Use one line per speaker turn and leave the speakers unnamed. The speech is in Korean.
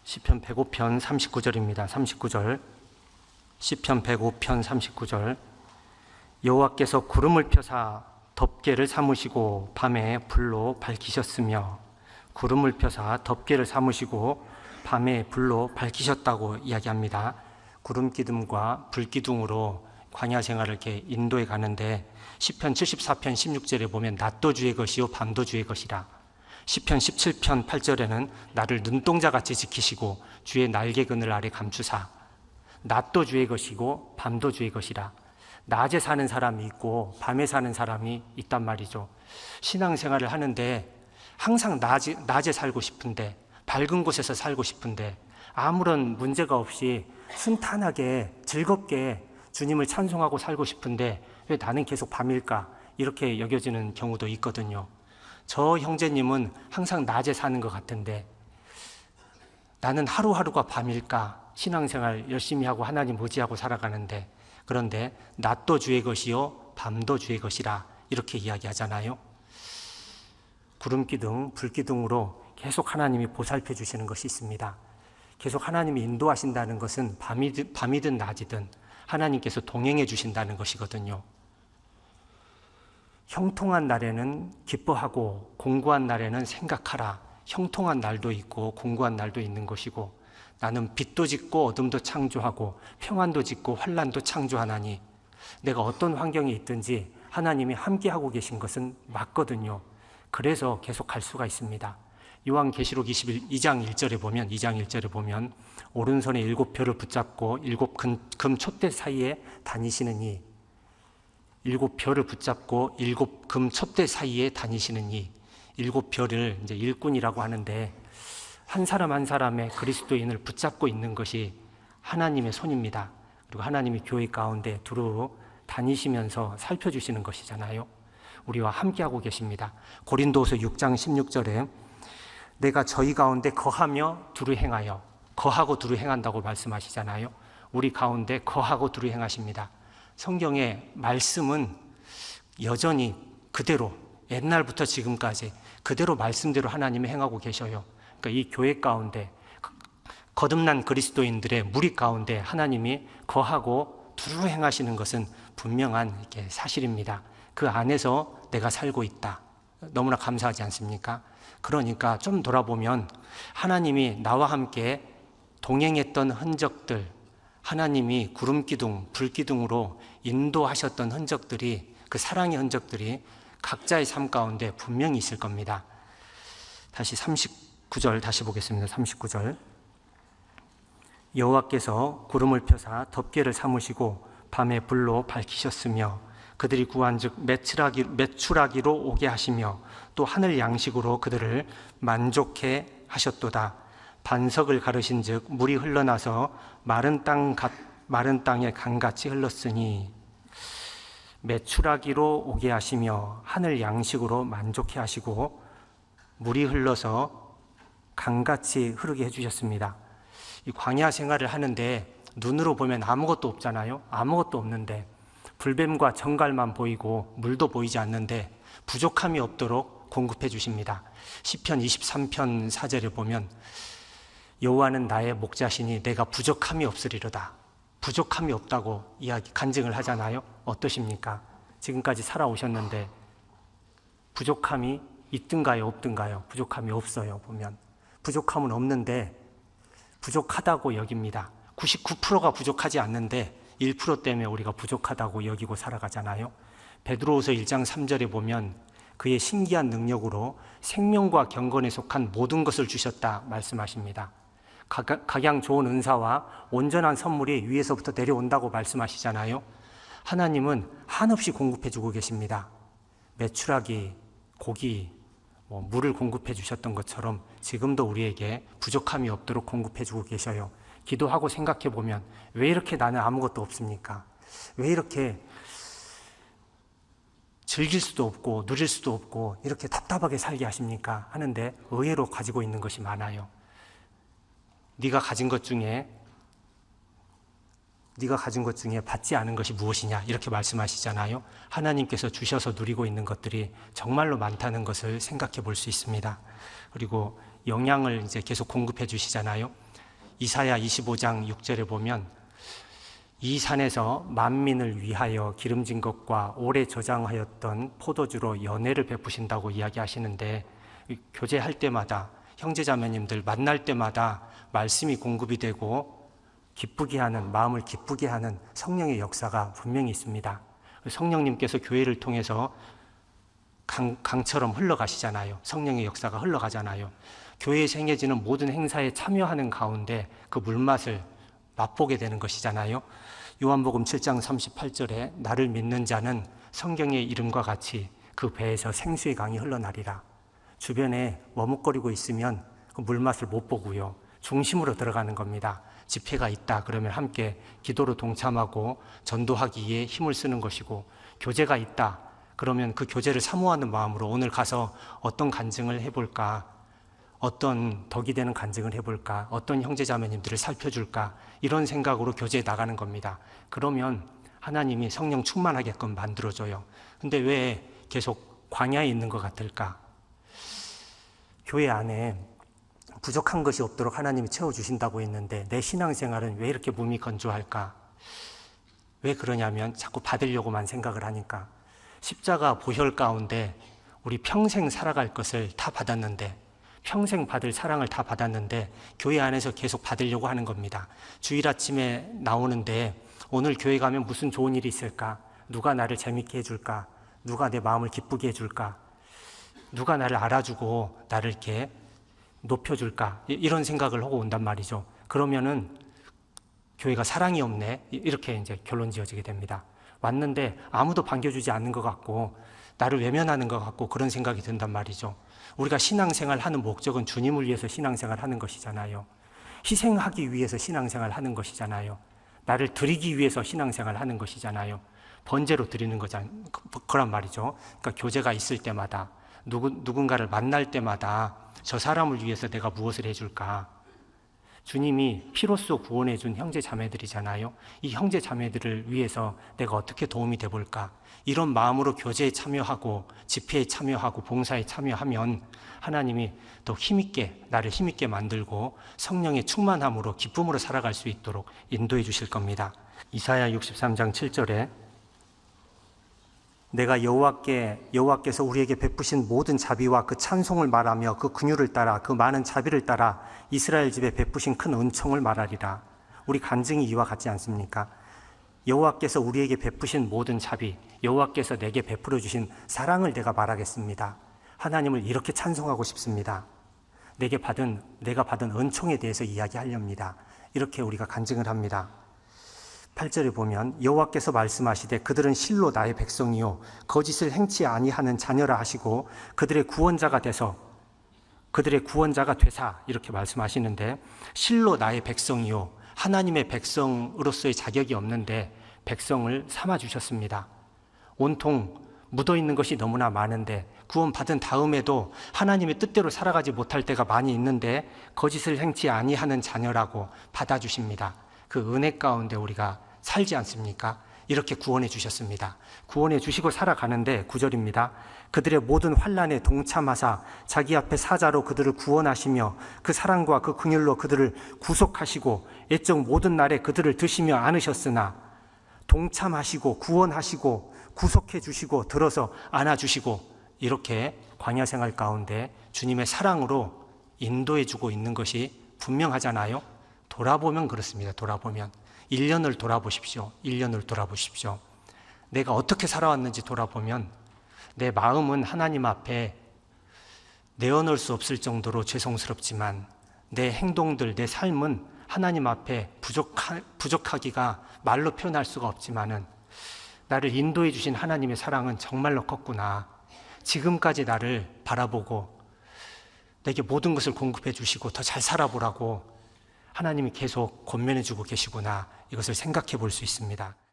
시편 105편 39절입니다. 39절. 시편 105편 39절. 여호와께서 구름을 펴사 덮개를 삼으시고 밤에 불로 밝히셨으며, 구름을 펴사 덮개를 삼으시고 밤에 불로 밝히셨다고 이야기합니다. 구름 기둥과 불 기둥으로 광야 생활을 이렇게 인도해 가는데, 시편 74편 16절에 보면 낮도 주의 것이요 밤도 주의 것이라. 시편 17편 8절에는 나를 눈동자같이 지키시고 주의 날개그늘 아래 감추사. 낮도 주의 것이고 밤도 주의 것이라. 낮에 사는 사람이 있고 밤에 사는 사람이 있단 말이죠. 신앙생활을 하는데 항상 낮에 살고 싶은데, 밝은 곳에서 살고 싶은데, 아무런 문제가 없이 순탄하게 즐겁게 주님을 찬송하고 살고 싶은데 왜 나는 계속 밤일까? 이렇게 여겨지는 경우도 있거든요. 저 형제님은 항상 낮에 사는 것 같은데 나는 하루하루가 밤일까? 신앙생활 열심히 하고 하나님 의지하고 살아가는데, 그런데 낮도 주의 것이요 밤도 주의 것이라 이렇게 이야기하잖아요. 구름기둥, 불기둥으로 계속 하나님이 보살펴 주시는 것이 있습니다. 계속 하나님이 인도하신다는 것은 밤이든 낮이든 하나님께서 동행해 주신다는 것이거든요. 형통한 날에는 기뻐하고 공고한 날에는 생각하라. 형통한 날도 있고 공고한 날도 있는 것이고, 나는 빛도 짓고 어둠도 창조하고 평안도 짓고 환난도 창조하나니, 내가 어떤 환경에 있든지 하나님이 함께하고 계신 것은 맞거든요. 그래서 계속 갈 수가 있습니다. 요한계시록 2장 1절에 보면 오른손에 7별을 붙잡고 7금 촛대 사이에 다니시는 이, 7별을 붙잡고 7금 촛대 사이에 다니시는 이, 7별을 이제 일꾼이라고 하는데, 한 사람 한 사람의 그리스도인을 붙잡고 있는 것이 하나님의 손입니다. 그리고 하나님이 교회 가운데 두루 다니시면서 살펴주시는 것이잖아요. 우리와 함께하고 계십니다. 고린도후서 6장 16절에 내가 저희 가운데 거하며 두루 행하여, 거하고 두루 행한다고 말씀하시잖아요. 우리 가운데 거하고 두루 행하십니다. 성경의 말씀은 여전히 그대로 옛날부터 지금까지 그대로 말씀대로 하나님이 행하고 계셔요. 그러니까 이 교회 가운데 거듭난 그리스도인들의 무리 가운데 하나님이 거하고 두루 행하시는 것은 분명한 이렇게 사실입니다. 그 안에서 내가 살고 있다. 너무나 감사하지 않습니까? 그러니까 좀 돌아보면 하나님이 나와 함께 동행했던 흔적들, 하나님이 구름기둥, 불기둥으로 인도하셨던 흔적들이, 그 사랑의 흔적들이 각자의 삶 가운데 분명히 있을 겁니다. 다시 39절 다시 보겠습니다. 39절. 여호와께서 구름을 펴사 덮개를 삼으시고 밤에 불로 밝히셨으며, 그들이 구한즉 메추라기로 오게 하시며 또 하늘 양식으로 그들을 만족해 하셨도다. 반석을 가르신즉 물이 흘러나서 마른 땅에 강같이 흘렀으니, 메추라기로 오게 하시며 하늘 양식으로 만족해 하시고 물이 흘러서 강같이 흐르게 해주셨습니다. 이 광야 생활을 하는데 눈으로 보면 아무것도 없잖아요. 아무것도 없는데 불뱀과 정갈만 보이고 물도 보이지 않는데 부족함이 없도록 공급해 주십니다. 시편 23편 4절에 보면 여호와는 나의 목자시니 내가 부족함이 없으리로다. 부족함이 없다고 간증을 하잖아요. 어떠십니까? 지금까지 살아오셨는데 부족함이 있든가요, 없든가요? 부족함이 없어요. 보면 부족함은 없는데 부족하다고 여깁니다. 99%가 부족하지 않는데 1% 때문에 우리가 부족하다고 여기고 살아가잖아요. 베드로후서 1장 3절에 보면 그의 신기한 능력으로 생명과 경건에 속한 모든 것을 주셨다 말씀하십니다. 각양 좋은 은사와 온전한 선물이 위에서부터 내려온다고 말씀하시잖아요. 하나님은 한없이 공급해 주고 계십니다. 메추라기, 고기, 물을 공급해 주셨던 것처럼 지금도 우리에게 부족함이 없도록 공급해 주고 계셔요. 기도하고 생각해 보면 왜 이렇게 나는 아무것도 없습니까? 왜 이렇게 즐길 수도 없고 누릴 수도 없고 이렇게 답답하게 살게 하십니까? 하는데 의외로 가지고 있는 것이 많아요. 네가 가진 것 중에 받지 않은 것이 무엇이냐 이렇게 말씀하시잖아요. 하나님께서 주셔서 누리고 있는 것들이 정말로 많다는 것을 생각해 볼 수 있습니다. 그리고 영양을 이제 계속 공급해 주시잖아요. 이사야 25장 6절에 보면 이 산에서 만민을 위하여 기름진 것과 오래 저장하였던 포도주로 연회를 베푸신다고 이야기하시는데, 교제할 때마다 형제자매님들 만날 때마다 말씀이 공급이 되고 기쁘게 하는, 마음을 기쁘게 하는 성령의 역사가 분명히 있습니다. 성령님께서 교회를 통해서 강처럼 흘러가시잖아요. 성령의 역사가 흘러가잖아요. 교회에서 행해지는 모든 행사에 참여하는 가운데 그 물맛을 맛보게 되는 것이잖아요. 요한복음 7장 38절에 나를 믿는 자는 성경의 이름과 같이 그 배에서 생수의 강이 흘러나리라. 주변에 머뭇거리고 있으면 그 물맛을 못 보고요, 중심으로 들어가는 겁니다. 집회가 있다 그러면 함께 기도로 동참하고 전도하기에 힘을 쓰는 것이고, 교제가 있다 그러면 그 교제를 사모하는 마음으로 오늘 가서 어떤 간증을 해볼까, 어떤 덕이 되는 간증을 해볼까, 어떤 형제자매님들을 살펴줄까, 이런 생각으로 교제에 나가는 겁니다. 그러면 하나님이 성령 충만하게끔 만들어줘요. 근데 왜 계속 광야에 있는 것 같을까? 교회 안에 부족한 것이 없도록 하나님이 채워주신다고 했는데 내 신앙생활은 왜 이렇게 몸이 건조할까? 왜 그러냐면 자꾸 받으려고만 생각을 하니까. 십자가 보혈 가운데 우리 평생 살아갈 것을 다 받았는데, 평생 받을 사랑을 다 받았는데 교회 안에서 계속 받으려고 하는 겁니다. 주일 아침에 나오는데 오늘 교회 가면 무슨 좋은 일이 있을까? 누가 나를 재밌게 해줄까? 누가 내 마음을 기쁘게 해줄까? 누가 나를 알아주고 나를 이렇게 높여줄까? 이런 생각을 하고 온단 말이죠. 그러면은 교회가 사랑이 없네, 이렇게 이제 결론 지어지게 됩니다. 왔는데 아무도 반겨주지 않는 것 같고 나를 외면하는 것 같고 그런 생각이 든단 말이죠. 우리가 신앙생활 하는 목적은 주님을 위해서 신앙생활 하는 것이잖아요. 희생하기 위해서 신앙생활 하는 것이잖아요. 나를 드리기 위해서 신앙생활 하는 것이잖아요. 번제로 드리는 거란 말이죠. 그러니까 교제가 있을 때마다, 누군가를 만날 때마다 저 사람을 위해서 내가 무엇을 해줄까? 주님이 피로써 구원해 준 형제 자매들이잖아요. 이 형제 자매들을 위해서 내가 어떻게 도움이 돼 볼까? 이런 마음으로 교제에 참여하고 집회에 참여하고 봉사에 참여하면 하나님이 더 힘있게, 나를 힘있게 만들고 성령의 충만함으로 기쁨으로 살아갈 수 있도록 인도해 주실 겁니다. 이사야 63장 7절에 내가 여호와께서 우리에게 베푸신 모든 자비와 그 찬송을 말하며 그 긍휼을 따라 그 많은 자비를 따라 이스라엘 집에 베푸신 큰 은총을 말하리라. 우리 간증이 이와 같지 않습니까? 여호와께서 우리에게 베푸신 모든 자비, 여호와께서 내게 베풀어 주신 사랑을 내가 말하겠습니다. 하나님을 이렇게 찬송하고 싶습니다. 내가 받은 은총에 대해서 이야기하렵니다. 이렇게 우리가 간증을 합니다. 8절에 보면 여호와께서 말씀하시되 그들은 실로 나의 백성이요 거짓을 행치 아니하는 자녀라 하시고 그들의 구원자가 되사, 이렇게 말씀하시는데, 실로 나의 백성이요, 하나님의 백성으로서의 자격이 없는데 백성을 삼아 주셨습니다. 온통 묻어있는 것이 너무나 많은데 구원받은 다음에도 하나님의 뜻대로 살아가지 못할 때가 많이 있는데 거짓을 행치 아니하는 자녀라고 받아주십니다. 그 은혜 가운데 우리가 살지 않습니까? 이렇게 구원해 주셨습니다. 구원해 주시고 살아가는데 9절입니다. 그들의 모든 환난에 동참하사 자기 앞에 사자로 그들을 구원하시며 그 사랑과 그 긍휼로 그들을 구속하시고 애적 모든 날에 그들을 드시며 안으셨으나, 동참하시고 구원하시고 구속해 주시고 들어서 안아주시고 이렇게 광야 생활 가운데 주님의 사랑으로 인도해 주고 있는 것이 분명하잖아요. 돌아보면 그렇습니다. 돌아보면 1년을 돌아보십시오. 1년을 돌아보십시오. 내가 어떻게 살아왔는지 돌아보면 내 마음은 하나님 앞에 내어놓을 수 없을 정도로 죄송스럽지만 내 행동들, 내 삶은 하나님 앞에 부족하기가 말로 표현할 수가 없지만은 나를 인도해 주신 하나님의 사랑은 정말로 컸구나. 지금까지 나를 바라보고 내게 모든 것을 공급해 주시고 더 잘 살아보라고 하나님이 계속 권면해 주고 계시구나. 이것을 생각해 볼 수 있습니다.